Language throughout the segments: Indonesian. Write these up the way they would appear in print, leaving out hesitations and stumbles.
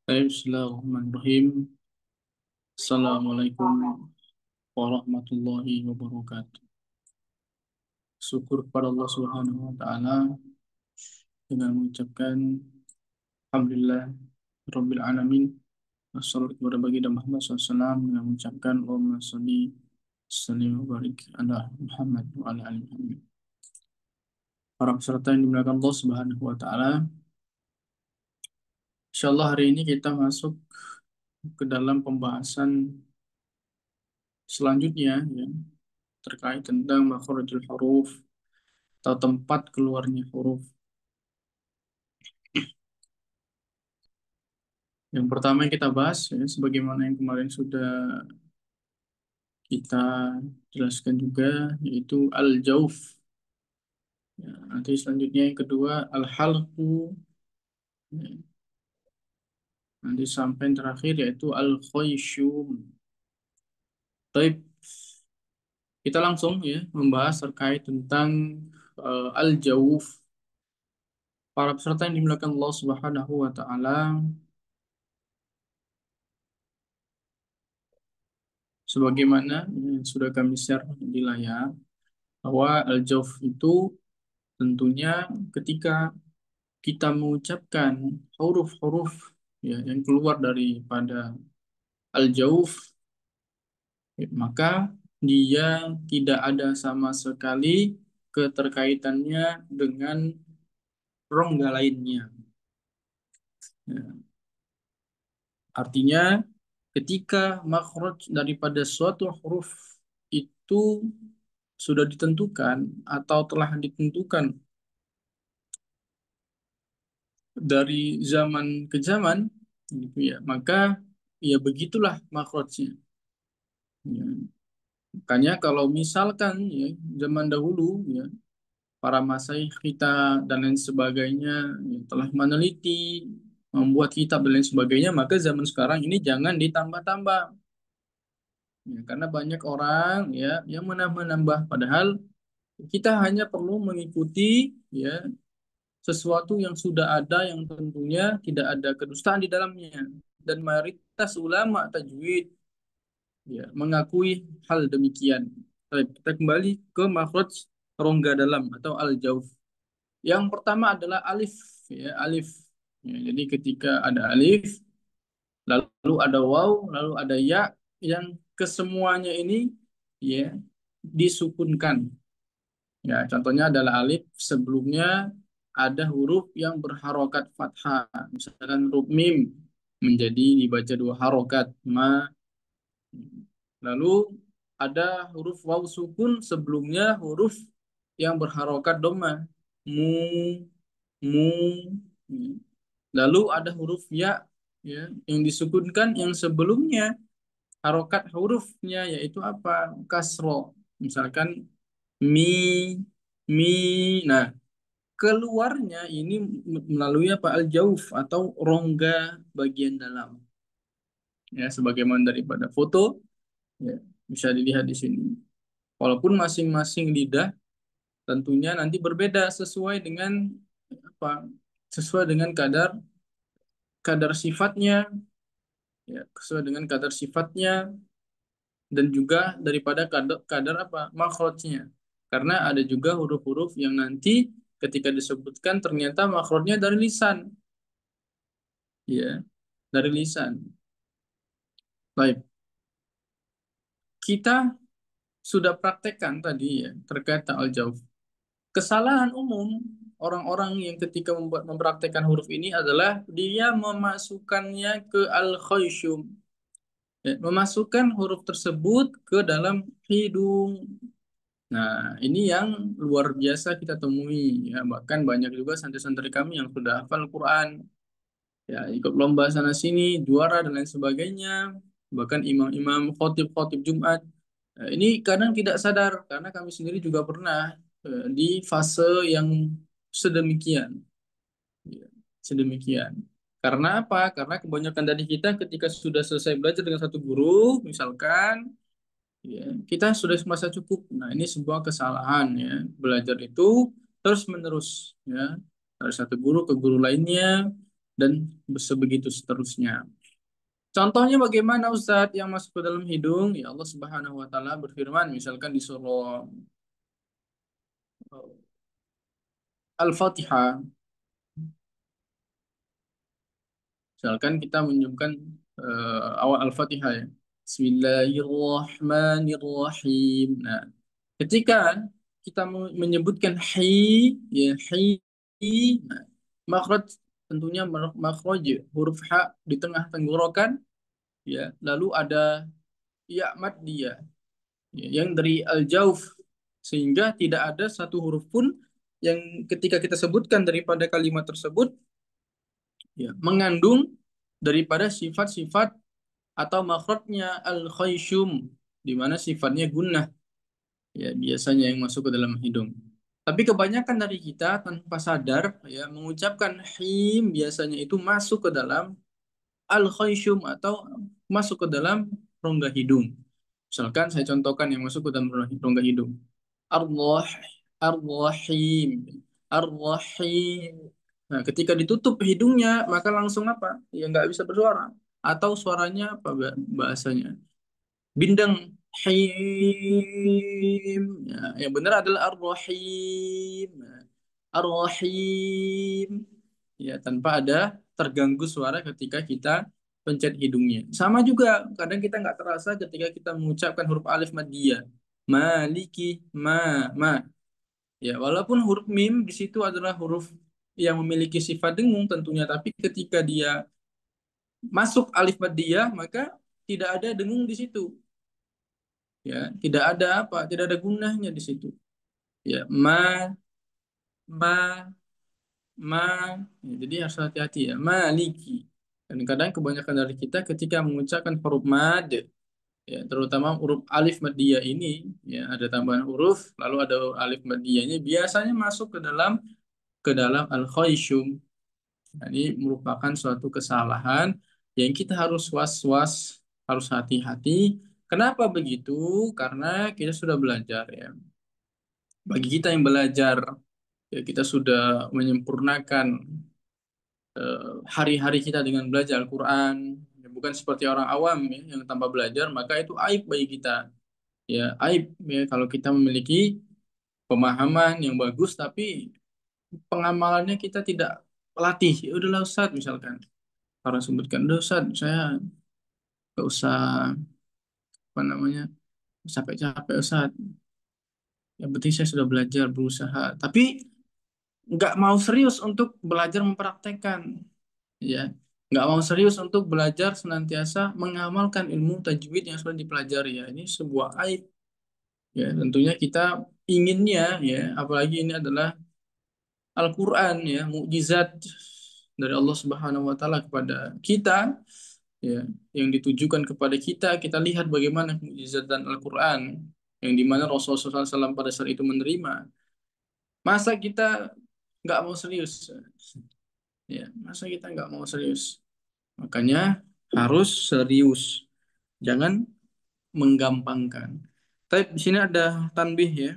Bismillahirrahmanirrahim. Assalamualaikum warahmatullahi wabarakatuh. Syukur kepada Allah Subhanahu wa taala dengan mengucapkan alhamdulillah rabbil alamin. Wassalatu kepada baginda Muhammad SAW dengan mengucapkan Allahumma sholli sallim wa barik ala Muhammad wa ala ali Muhammad. Para peserta yang dimuliakan Allah Subhanahu wa taala, insyaallah hari ini kita masuk ke dalam pembahasan selanjutnya ya, terkait tentang makharijul huruf atau tempat keluarnya huruf. Yang pertama yang kita bahas ya, sebagaimana yang kemarin sudah kita jelaskan juga, yaitu al-jauf. Ya, nanti selanjutnya yang kedua al-halqu. Ya, nanti sampai yang terakhir yaitu al-khayshum. Baik, kita langsung ya membahas terkait tentang al-jauf. Para peserta yang dimuliakan Allah Subhanahu wa taala, sebagaimana sudah kami share di layar bahwa al-jauf itu tentunya ketika kita mengucapkan huruf-huruf ya, yang keluar daripada al-jauf, ya, maka dia tidak ada sama sekali keterkaitannya dengan rongga lainnya. Ya, artinya ketika makhraj daripada suatu huruf itu sudah ditentukan atau telah ditentukan dari zaman ke zaman, gitu ya, maka ya begitulah makhrajnya. Ya. Makanya kalau misalkan ya zaman dahulu ya para masyayikh kita dan lain sebagainya ya, telah meneliti, membuat kitab dan lain sebagainya, maka zaman sekarang ini jangan ditambah-tambah. Ya, karena banyak orang ya yang menambah-nambah, padahal kita hanya perlu mengikuti ya sesuatu yang sudah ada, yang tentunya tidak ada kedustaan di dalamnya, dan mayoritas ulama tajwid ya mengakui hal demikian. Baik, kita kembali ke makhraj rongga dalam atau al-jauf. Yang pertama adalah alif ya, alif. Ya, jadi ketika ada alif, lalu ada waw, lalu ada ya, yang kesemuanya ini ya disukunkan. Ya, contohnya adalah alif sebelumnya ada huruf yang berharokat fathah. Misalkan huruf mim menjadi dibaca dua harokat ma. Lalu ada huruf waw sukun sebelumnya huruf yang berharokat doma. Mu, mu. Lalu ada huruf ya, ya yang disukunkan yang sebelumnya harokat hurufnya yaitu apa? Kasro. Misalkan mi, mi. Nah, keluarnya ini melalui apa? Al-jauf atau rongga bagian dalam. Ya, sebagaimana daripada foto, ya, bisa dilihat di sini. Walaupun masing-masing lidah tentunya nanti berbeda sesuai dengan apa? Sesuai dengan kadar kadar sifatnya, ya, sesuai dengan kadar sifatnya dan juga daripada kadar apa? Makhrajnya. Karena ada juga huruf-huruf yang nanti ketika disebutkan ternyata makhrajnya dari lisan, ya, dari lisan. Baik, kita sudah praktekkan tadi ya terkait al-jauf. Kesalahan umum orang-orang yang ketika mempraktekkan huruf ini adalah dia memasukkannya ke al-khayshum. Ya, memasukkan huruf tersebut ke dalam hidung. Nah, ini yang luar biasa kita temui ya. Bahkan banyak juga santri-santri kami yang sudah hafal Quran, ya ikut lomba sana sini, juara dan lain sebagainya. Bahkan imam-imam khotib-khotib Jumat. Ini kadang tidak sadar karena kami sendiri juga pernah di fase yang sedemikian. Ya, sedemikian. Karena apa? Karena kebanyakan dari kita ketika sudah selesai belajar dengan satu guru, misalkan, ya, kita sudah merasa cukup. Nah, ini sebuah kesalahan ya. Belajar itu terus menerus ya. Dari satu guru ke guru lainnya, dan sebegitu seterusnya. Contohnya bagaimana Ustadz yang masuk ke dalam hidung? Ya Allah Subhanahu wa taala berfirman misalkan di surah Al-Fatihah. Misalkan kita menyebutkan awal Al-Fatihah ya. Bismillahirrahmanirrahim. Nah, ketika kita menyebutkan ya nah, makhraj tentunya makhraj huruf ha di tengah tenggorokan ya, lalu ada ya mad dia ya, yang dari al-jauf sehingga tidak ada satu huruf pun yang ketika kita sebutkan daripada kalimat tersebut ya mengandung daripada sifat-sifat atau makhrajnya al-khayshum di mana sifatnya gunnah ya biasanya yang masuk ke dalam hidung. Tapi kebanyakan dari kita tanpa sadar ya mengucapkan him biasanya itu masuk ke dalam al-khayshum atau masuk ke dalam rongga hidung. Misalkan saya contohkan yang masuk ke dalam rongga hidung. Allah, Ar-Rahim, Ar-Rahim. Nah, ketika ditutup hidungnya, maka langsung apa? Ya nggak bisa bersuara. Atau suaranya apa bahasanya? Bindeng. Him. Ya, yang benar adalah Ar-Rahim. Nah, Ar-Rahim. Ya, tanpa ada terganggu suara ketika kita pencet hidungnya. Sama juga, kadang kita nggak terasa ketika kita mengucapkan huruf alif maddiyah. Maliki, ma. Ya, walaupun huruf mim di situ adalah huruf yang memiliki sifat dengung tentunya, tapi ketika dia masuk alif maddiyah, maka tidak ada dengung di situ. Ya, tidak ada apa, tidak ada gunanya di situ. Ya, ma, ma. Ya, jadi harus hati-hati ya. Maliki. Dan kadang kebanyakan dari kita ketika mengucapkan huruf mad, ya, terutama huruf alif maddiyah ini, ya, ada tambahan huruf, lalu ada alif maddiyahnya, biasanya masuk ke dalam al-khayshum. Nah, ini merupakan suatu kesalahan yang kita harus was-was, harus hati-hati. Kenapa begitu? Karena kita sudah belajar ya. Bagi kita yang belajar, ya kita sudah menyempurnakan hari-hari kita dengan belajar Al-Quran. Ya, bukan seperti orang awam ya, yang tanpa belajar, maka itu aib bagi kita. Ya, aib ya, kalau kita memiliki pemahaman yang bagus, tapi pengamalannya kita tidak pelatih. Ya udahlah Ustaz, misalkan. Orang sebutkan, udah Ustaz, saya gak usah, apa namanya, capek-capek Ustaz. Yang penting saya sudah belajar, berusaha. Tapi nggak mau serius untuk belajar mempraktekkan. Ya, nggak mau serius untuk belajar senantiasa mengamalkan ilmu tajwid yang sudah dipelajari. Ya, ini sebuah aib. Ya, tentunya kita inginnya, ya, apalagi ini adalah Al-Quran, ya, mukjizat dari Allah Subhanahu Wa Taala kepada kita, ya, yang ditujukan kepada kita. Kita lihat bagaimana mukjizat dan Al-Quran yang dimana Rasulullah SAW pada saat itu menerima. Masa kita nggak mau serius? Ya, masa kita nggak mau serius? Makanya harus serius, jangan menggampangkan. Tapi di sini ada tanbih ya.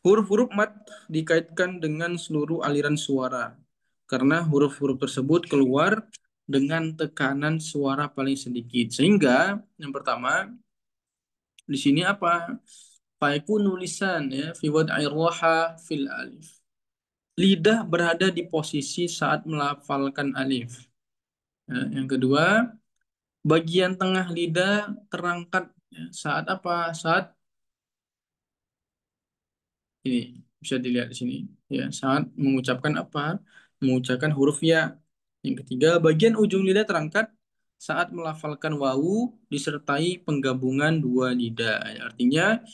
Huruf-huruf mat dikaitkan dengan seluruh aliran suara karena huruf-huruf tersebut keluar dengan tekanan suara paling sedikit. Sehingga yang pertama di sini apa? Faikun nulisan ya fi wad'i roha fil alif. Lidah berada di posisi saat melafalkan alif. Ya, yang kedua, bagian tengah lidah terangkat ya, saat apa? Saat ini bisa dilihat di sini ya, saat mengucapkan apa? Mengucapkan huruf ya. Yang ketiga, bagian ujung lidah terangkat saat melafalkan wawu disertai penggabungan dua lidah. Ya, artinya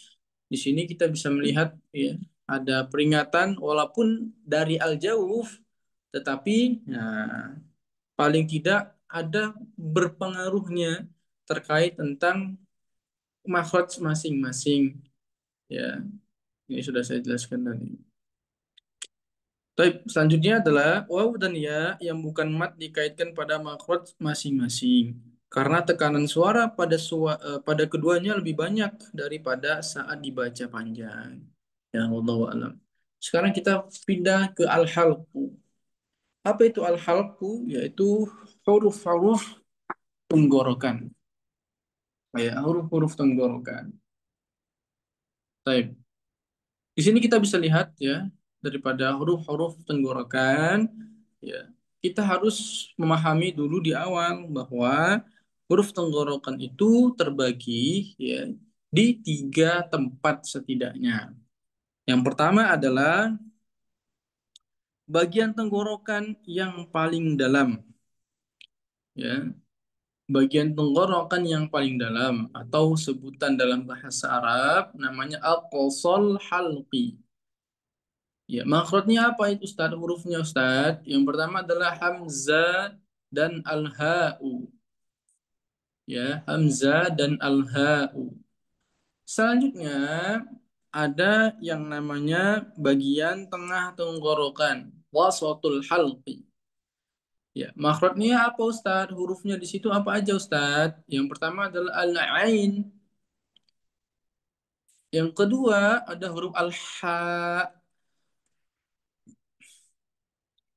di sini kita bisa melihat ya, ada peringatan walaupun dari al-jauf tetapi nah, paling tidak ada berpengaruhnya terkait tentang makhraj masing-masing. Ya, ini sudah saya jelaskan tadi. Baik, selanjutnya adalah waw dan ya yang bukan mat dikaitkan pada makhraj masing-masing. Karena tekanan suara pada keduanya lebih banyak daripada saat dibaca panjang. Ya, wallahu alam. Sekarang kita pindah ke al-halq. Apa itu al-halqu? Yaitu huruf-huruf tenggorokan. Ya, huruf-huruf tenggorokan. Baik. Di sini kita bisa lihat ya, daripada huruf-huruf tenggorokan, ya, kita harus memahami dulu di awal bahwa huruf tenggorokan itu terbagi ya di tiga tempat setidaknya. Yang pertama adalah bagian tenggorokan yang paling dalam, ya. Bagian tenggorokan yang paling dalam atau sebutan dalam bahasa Arab namanya al-qasal halqi. Ya, makhrajnya apa itu Ustaz? Hurufnya Ustaz. Yang pertama adalah hamzah dan al-ha'u. Ya, hamzah dan al-ha'u. Selanjutnya ada yang namanya bagian tengah tenggorokan, wasatul halqi. Ya, makhrajnya apa Ustaz? Hurufnya di situ apa aja Ustaz? Yang pertama adalah al-ain. Yang kedua ada huruf al-ha.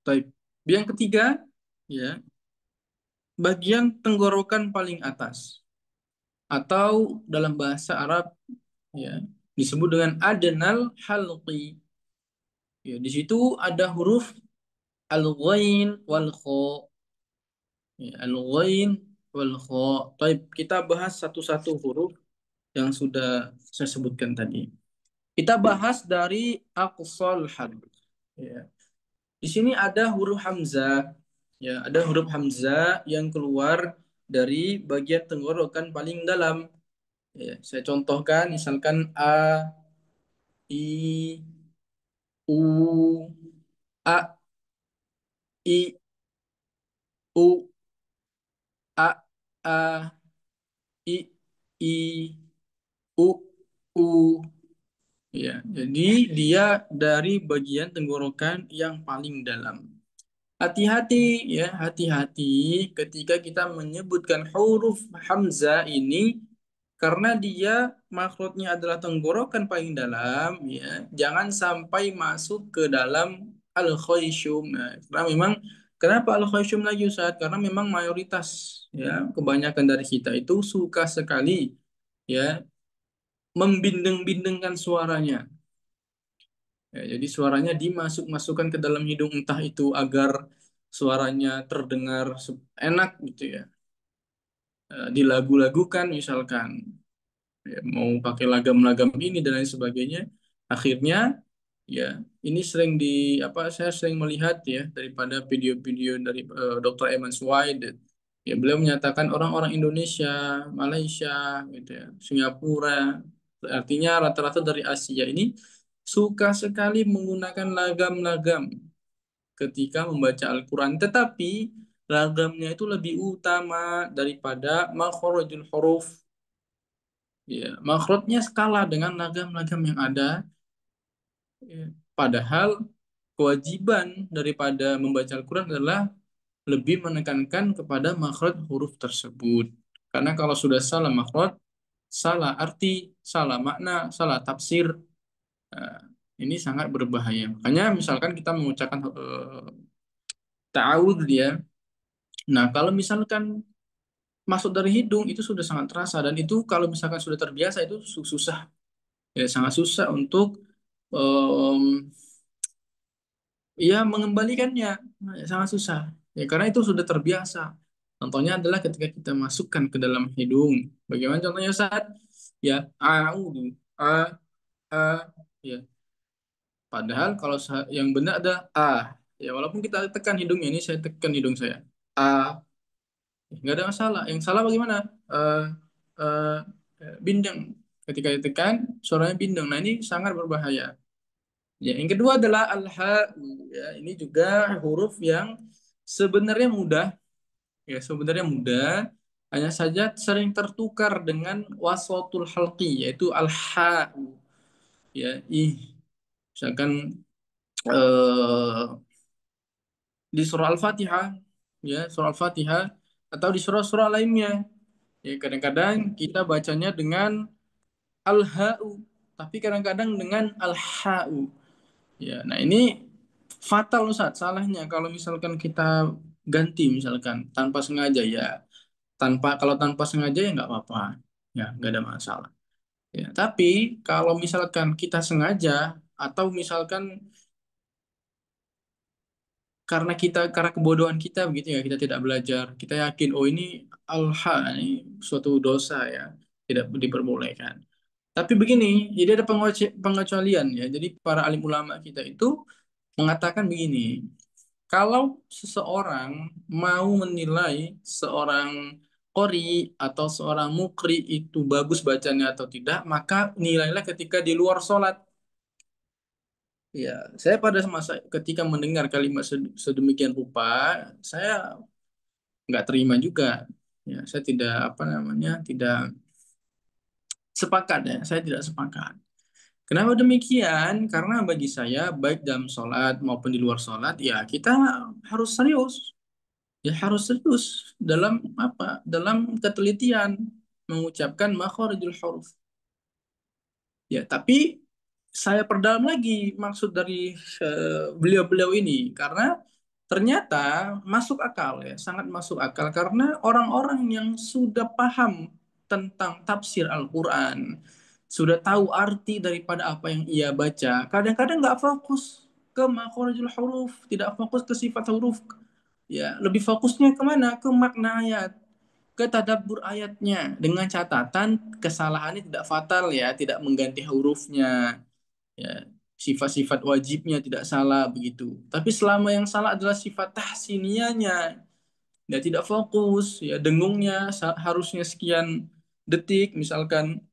Baik. Yang ketiga, ya, bagian tenggorokan paling atas atau dalam bahasa Arab ya disebut dengan adnal halqi. Ya, di situ ada huruf al-ghain wal kha. Ya, al-ghain wal kha. Baik, kita bahas satu-satu huruf yang sudah saya sebutkan tadi. Kita bahas dari aqsal harf. Ya. Di sini ada huruf hamzah. Ya, ada huruf hamzah yang keluar dari bagian tenggorokan paling dalam. Ya, saya contohkan misalkan A, I, U, A, I, U, A, A, I, I, U, U. Ya, jadi dia dari bagian tenggorokan yang paling dalam. Hati-hati ya, hati-hati ketika kita menyebutkan huruf hamzah ini karena dia makhluknya adalah tenggorokan paling dalam ya, jangan sampai masuk ke dalam al-khayshum. Nah, karena memang kenapa al-khayshum lagi Ustaz? Karena memang mayoritas ya, kebanyakan dari kita itu suka sekali ya membindeng-bindengkan suaranya. Ya, jadi suaranya dimasuk-masukkan ke dalam hidung entah itu agar suaranya terdengar enak gitu ya. Dilagu-lagukan misalkan ya, mau pakai lagam-lagam ini dan lain sebagainya. Akhirnya ya ini sering saya sering melihat ya daripada video-video dari Dr. Evans White ya beliau menyatakan orang-orang Indonesia, Malaysia gitu ya, Singapura artinya rata-rata dari Asia ini suka sekali menggunakan lagam-lagam ketika membaca Al-Quran tetapi lagamnya itu lebih utama daripada makhrajul huruf. Ya, makhrajnya skala dengan lagam-lagam yang ada. Ya. Padahal kewajiban daripada membaca Al-Quran adalah lebih menekankan kepada makhraj huruf tersebut. Karena kalau sudah salah makhraj, salah arti, salah makna, salah tafsir, eh, ini sangat berbahaya. Makanya misalkan kita mengucapkan ta'awudz dia. Nah, kalau misalkan masuk dari hidung itu sudah sangat terasa dan itu kalau misalkan sudah terbiasa itu susah ya sangat susah untuk em, ya mengembalikannya. Nah, ya, sangat susah ya karena itu sudah terbiasa. Contohnya adalah ketika kita masukkan ke dalam hidung. Bagaimana contohnya saat ya audu a a ya. Padahal kalau yang benar ada a ya walaupun kita tekan hidungnya ini saya tekan hidung saya a nggak ada masalah. Yang salah bagaimana? Eh eh, bindeng. Ketika ditekan suaranya bindeng. Nah ini sangat berbahaya. Ya, yang kedua adalah al-ha. Ya, ini juga huruf yang sebenarnya mudah. Ya, sebenarnya mudah. Hanya saja sering tertukar dengan wasotul halqi, yaitu al-ha. Ya, misalkan eh, di surah Al-Fatihah, ya, surah Al-Fatihah, atau di surah-surah lainnya. Ya, kadang-kadang kita bacanya dengan al-ha'u, tapi kadang-kadang dengan al-ha'u. Ya, nah ini Fatal Ustaz, salahnya kalau misalkan kita ganti misalkan tanpa sengaja ya. Kalau tanpa sengaja ya nggak apa-apa. Ya, nggak ada masalah. Ya, tapi kalau misalkan kita sengaja atau misalkan karena kebodohan kita begitu ya, kita tidak belajar, kita yakin oh ini alha, ini suatu dosa ya, tidak diperbolehkan. Tapi begini, jadi ada pengecualian ya. Jadi para alim ulama kita itu mengatakan begini, kalau seseorang mau menilai seorang qori atau seorang mukri itu bagus bacanya atau tidak, maka nilailah ketika di luar sholat. Ya, saya pada masa ketika mendengar kalimat sedemikian rupa, saya nggak terima juga. Ya, saya tidak apa namanya, tidak sepakat ya. Saya tidak sepakat. Kenapa demikian? Karena bagi saya baik dalam sholat maupun di luar sholat, ya kita harus serius. Ya harus serius dalam apa? Dalam ketelitian mengucapkan makharijul huruf. Ya, tapi saya perdalam lagi maksud dari beliau-beliau ini karena ternyata masuk akal ya, sangat masuk akal karena orang-orang yang sudah paham tentang tafsir Al-Quran, sudah tahu arti daripada apa yang ia baca, kadang-kadang nggak fokus ke makharijul huruf, tidak fokus ke sifat huruf, ya lebih fokusnya kemana? Ke makna ayat, ke tadabbur ayatnya dengan catatan kesalahannya tidak fatal ya, tidak mengganti hurufnya, ya sifat-sifat wajibnya tidak salah begitu. Tapi selama yang salah adalah sifat tahsiniyahnya, ya tidak fokus, ya dengungnya harusnya sekian detik misalkan,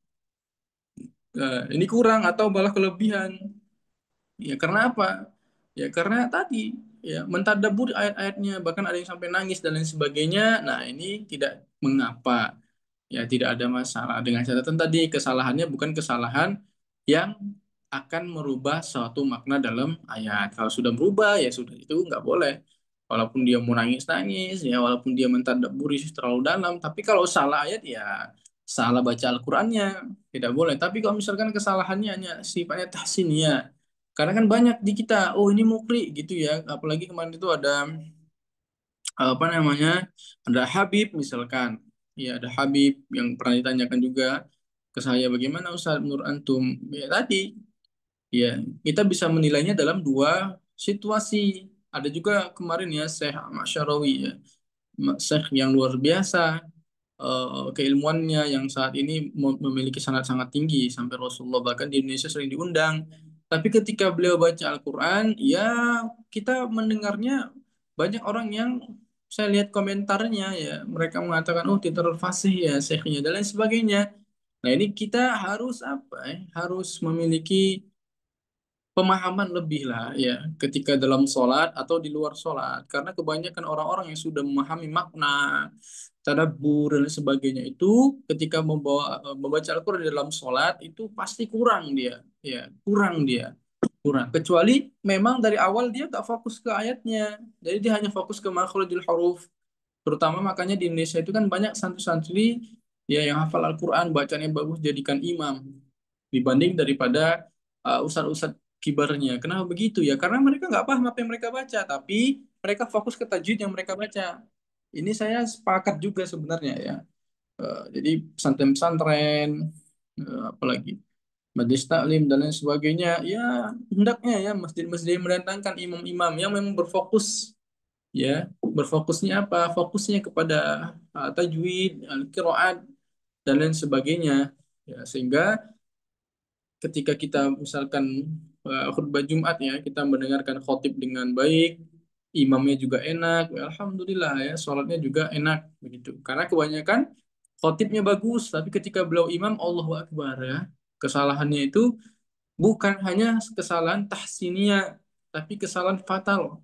ini kurang atau malah kelebihan. Ya karena apa? Ya karena tadi ya mentadabbur ayat-ayatnya bahkan ada yang sampai nangis dan lain sebagainya. Nah, ini tidak mengapa. Ya tidak ada masalah dengan catatan tadi kesalahannya bukan kesalahan yang akan merubah suatu makna dalam ayat. Kalau sudah berubah ya sudah itu nggak boleh. Walaupun dia mau nangis-nangis ya walaupun dia mentadabburi terlalu dalam, tapi kalau salah ayat ya salah baca Al-Qur'annya tidak boleh. Tapi kalau misalkan kesalahannya hanya sifatnya tahsiniyah, karena kan banyak di kita, oh ini mukri gitu ya. Apalagi kemarin itu ada apa namanya, ada Habib misalkan. Ya ada Habib yang pernah ditanyakan juga ke saya, bagaimana Ustaz menurut antum? Ya tadi, ya kita bisa menilainya dalam dua situasi. Ada juga kemarin ya Syekh Ahmad Syarawi ya, Syekh yang luar biasa, keilmuannya yang saat ini memiliki sangat sangat tinggi sampai Rasulullah bahkan di Indonesia sering diundang. Tapi ketika beliau baca Al-Quran, ya kita mendengarnya banyak orang yang saya lihat komentarnya ya mereka mengatakan oh tidak fasih ya syekhnya dan lain sebagainya. Nah ini kita harus apa ya? Harus memiliki pemahaman lebih lah ya ketika dalam sholat atau di luar sholat karena kebanyakan orang-orang yang sudah memahami makna tadabbur dan sebagainya itu ketika membaca Al-Quran di dalam sholat itu pasti kurang dia ya kurang dia kurang kecuali memang dari awal dia gak fokus ke ayatnya jadi dia hanya fokus ke makhrijul huruf terutama makanya di Indonesia itu kan banyak santri-santri ya yang hafal Al-Quran bacanya bagus jadikan imam dibanding daripada ustadz-ustadz kibarnya. Kenapa begitu ya? Karena mereka nggak paham apa yang mereka baca, tapi mereka fokus ke tajwid yang mereka baca. Ini saya sepakat juga sebenarnya ya. Jadi pesantren-pesantren, apalagi majelis taklim dan lain sebagainya, ya hendaknya ya masjid-masjid yang mendatangkan imam-imam yang memang berfokus ya berfokusnya apa? Fokusnya kepada tajwid, al-qiraat dan lain sebagainya. Ya, sehingga ketika kita misalkan khutbah Jumat ya, kita mendengarkan khotib dengan baik, imamnya juga enak, ya alhamdulillah ya, sholatnya juga enak begitu. Karena kebanyakan khotibnya bagus, tapi ketika beliau imam, Allahu Akbar ya, kesalahannya itu bukan hanya kesalahan tahsiniyah, tapi kesalahan fatal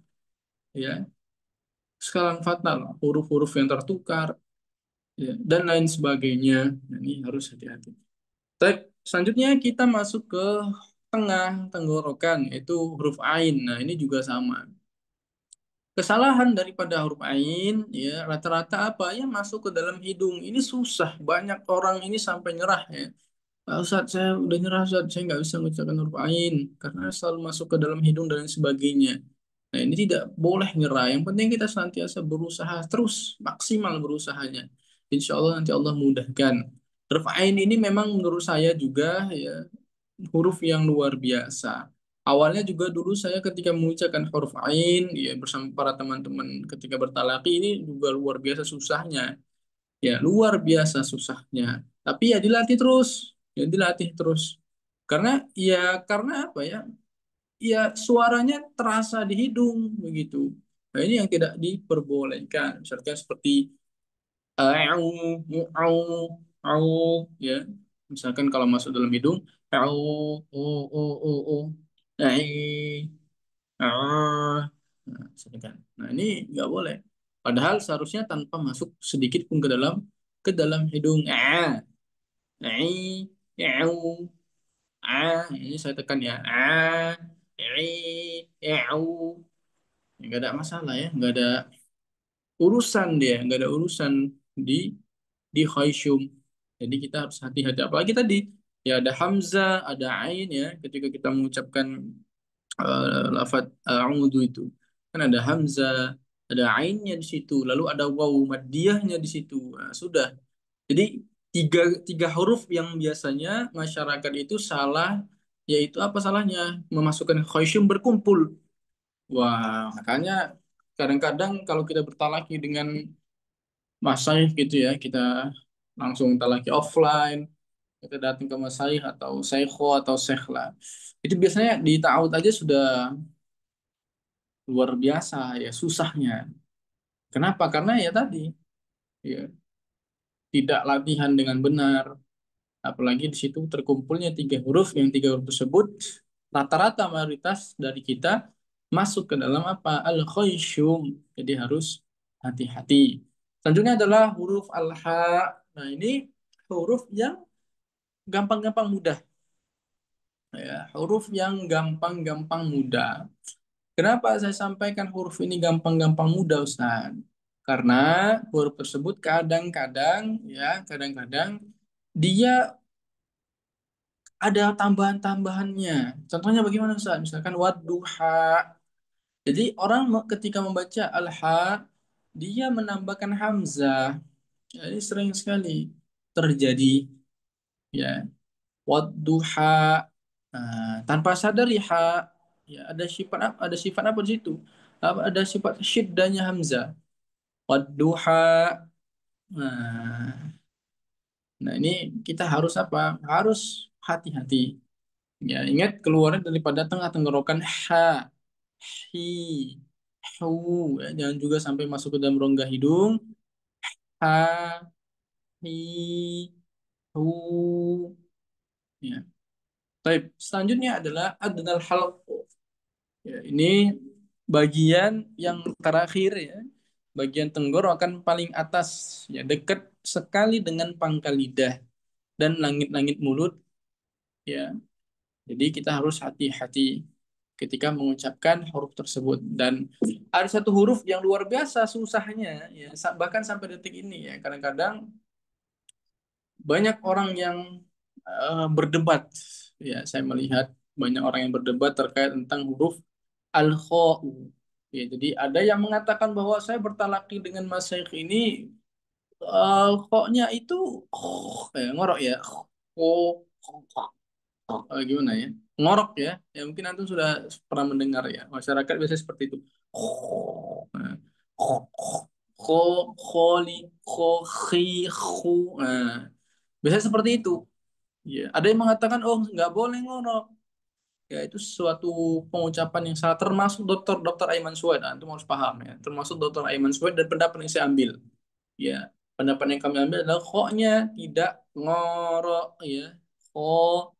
ya, kesalahan fatal, huruf-huruf yang tertukar ya, dan lain sebagainya. Nah, ini harus hati-hati. Baik, selanjutnya kita masuk ke tengah tenggorokan, yaitu huruf ain. Nah, ini juga sama. Kesalahan daripada huruf ain, ya rata-rata apa? Ya masuk ke dalam hidung. Ini susah. Banyak orang ini sampai nyerah ya. "Ah, Ustaz, saya udah nyerah, Ustaz. Saya nggak bisa mengucapkan huruf ain. Karena selalu masuk ke dalam hidung dan lain sebagainya. Nah, ini tidak boleh nyerah. Yang penting kita senantiasa berusaha terus, maksimal berusahanya. Insya Allah nanti Allah mudahkan. Huruf Ain ini memang menurut saya juga ya huruf yang luar biasa. Awalnya juga dulu saya ketika mengucapkan huruf Ain ya bersama para teman-teman ketika bertalaki ini juga luar biasa susahnya. Ya, luar biasa susahnya. Tapi ya dilatih terus, ya dilatih terus. Karena karena apa ya? Ya suaranya terasa di hidung begitu. Nah, ini yang tidak diperbolehkan. Misalkan seperti au, au, au, ya. Misalkan kalau masuk dalam hidung, au, o, ai, ah. Nah, misalkan. Nah, ini nggak boleh. Padahal seharusnya tanpa masuk sedikit pun ke dalam hidung. Ai, au, ini saya tekan ya. Au. Nggak ada masalah ya, nggak ada urusan dia, nggak ada urusan di khayyum. Jadi kita harus hati-hati. Apalagi tadi ya ada hamzah, ada ain ya, ketika kita mengucapkan lafaz a'udzu itu kan ada hamzah, ada ainnya di situ, lalu ada waw maddiyahnya di situ. Nah, sudah. Jadi tiga tiga huruf yang biasanya masyarakat itu salah, yaitu apa salahnya? Memasukkan khayyum berkumpul. Wah, makanya kadang-kadang kalau kita bertalaki dengan masaih gitu ya, kita langsung talaki offline, kita datang ke masaih atau saikho atau seikhla. Itu biasanya di ta'awud aja sudah luar biasa ya susahnya. Kenapa? Karena ya tadi ya tidak latihan dengan benar. Apalagi di situ terkumpulnya tiga huruf, yang tiga huruf tersebut rata-rata mayoritas dari kita masuk ke dalam apa? Al-khayshum. Jadi harus hati-hati. Selanjutnya adalah huruf al-ha. Nah, ini huruf yang gampang-gampang mudah. Ya, huruf yang gampang-gampang mudah. Kenapa saya sampaikan huruf ini gampang-gampang mudah, Ustaz? Karena huruf tersebut kadang-kadang dia ada tambahan-tambahannya. Contohnya bagaimana Ustaz? Misalkan wadduha. Jadi orang ketika membaca al-ha, dia menambahkan hamzah. Ya, ini sering sekali terjadi. Ya, wadduha. Tanpa sadar ya, ya ada sifat apa di situ? Ada sifat syiddahnya hamzah. Wadduha. Nah, nah, ini kita harus apa? Harus hati-hati. Ya, ingat keluar daripada tengah tenggorokan hi, hu, ya, jangan juga sampai masuk ke dalam rongga hidung. Ha, hi, hu. Ya. Baik, selanjutnya adalah adnal halq. Ya, ini bagian yang terakhir ya. Bagian tenggorokan paling atas ya, dekat sekali dengan pangkal lidah dan langit-langit mulut ya. Jadi kita harus hati-hati ketika mengucapkan huruf tersebut, dan ada satu huruf yang luar biasa susahnya ya bahkan sampai detik ini ya kadang-kadang banyak orang yang berdebat ya, saya melihat banyak orang yang berdebat terkait tentang huruf al-kha'u ya. Jadi ada yang mengatakan bahwa saya bertalaki dengan masyayikh ini kok-nya itu ngorok ya, gimana ya, ngorok ya, ya mungkin antum sudah pernah mendengar ya, masyarakat biasanya seperti itu. Nah, kho kholi kho khi khu, nah, biasanya seperti itu ya. Ada yang mengatakan oh nggak boleh ngorok ya, itu suatu pengucapan yang salah, termasuk dokter Aiman Suwaid. Nah, antum harus paham ya, termasuk dokter Aiman Suwaid, dan pendapat yang saya ambil ya, pendapat yang kami ambil adalah kho-nya tidak ngorok ya. Kho,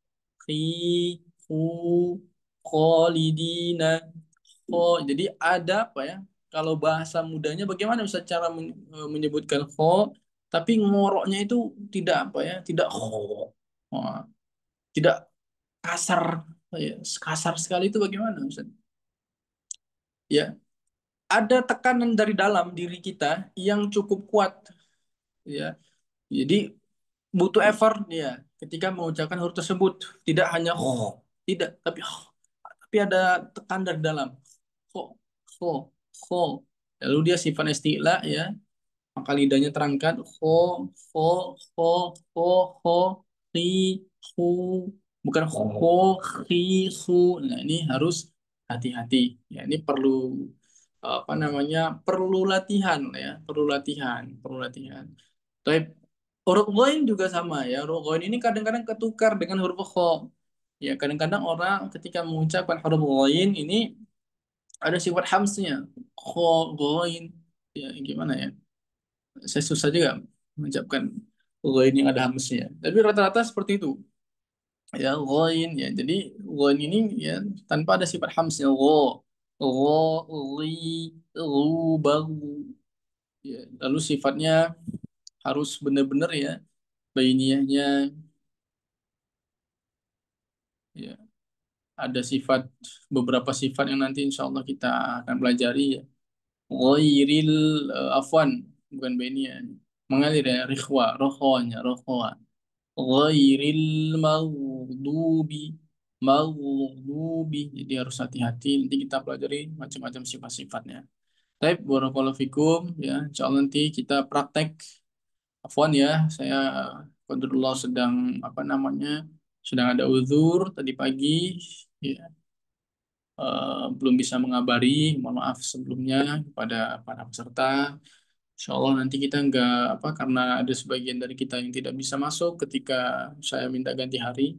khi, hu, kholidina, kho. Jadi ada apa ya? Kalau bahasa mudanya bagaimana bisa cara menyebutkan kho, tapi ngoroknya itu tidak apa ya? Tidak kho. Wah, tidak kasar ya, kasar sekali itu bagaimana Ustaz? Ya, ada tekanan dari dalam diri kita yang cukup kuat ya. Jadi butuh effort ya ketika mengucapkan huruf tersebut. Tidak hanya tidak, tapi ada tekan dari dalam. Kok. kho, kho. Lalu dia sifat isti'la ya, maka lidahnya terangkat kho, kho, kho, kho, khi, hu, bukan kho, khi, hu. Nah, ini harus hati-hati. Ya, ini perlu apa namanya? Perlu latihan ya, perlu latihan, perlu latihan. Tapi huruf ghain juga sama ya. Huruf ghain ini kadang-kadang ketukar dengan huruf kho. Ya, kadang-kadang orang ketika mengucapkan huruf ghain ini ada sifat hamsnya. Kho, ghain. Ya, gimana ya? Saya susah juga mengucapkan ghain yang ada hamsnya. Tapi rata-rata seperti itu. Ya, ghain ya. Jadi ghain ini ya tanpa ada sifat hamsnya. Gho, li, lu, bagu. Ya, lalu sifatnya harus benar-benar ya. Bainiyahnya ya. Ada sifat beberapa sifat yang nanti insya Allah kita akan pelajari ya. Ghairil afwan bukan bainiyah. Mengalir ya, rikhwa, rokhwanya, rokhwa. Ghairil maghdubi maghdubi, jadi harus hati-hati nanti kita pelajari macam-macam sifat-sifatnya. Baik, barakallahu fikum ya, insyaallah nanti kita praktek. Afwan ya, saya qadarullah sedang apa namanya, sedang ada uzur tadi pagi ya, belum bisa mengabari, mohon maaf sebelumnya kepada para peserta. Insya Allah nanti kita nggak apa, karena ada sebagian dari kita yang tidak bisa masuk ketika saya minta ganti hari.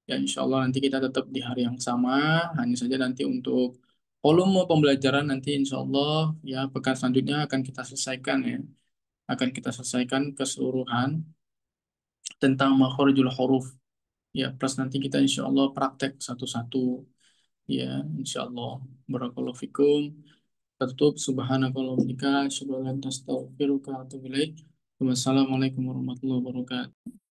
Ya insya Allah nanti kita tetap di hari yang sama. Hanya saja nanti untuk volume pembelajaran nanti insya Allah ya pekan selanjutnya akan kita selesaikan ya. Akan kita selesaikan keseluruhan tentang makhorijul huruf. Ya plus nanti kita insya Allah praktek satu-satu. Ya insya Allah. Barakallahu fikum. Tutup subhanakallah wa bihamdika asyhadu an la ilaha illa anta astaghfiruka wa atubu ilaik. Wassalamualaikum warahmatullahi wabarakatuh.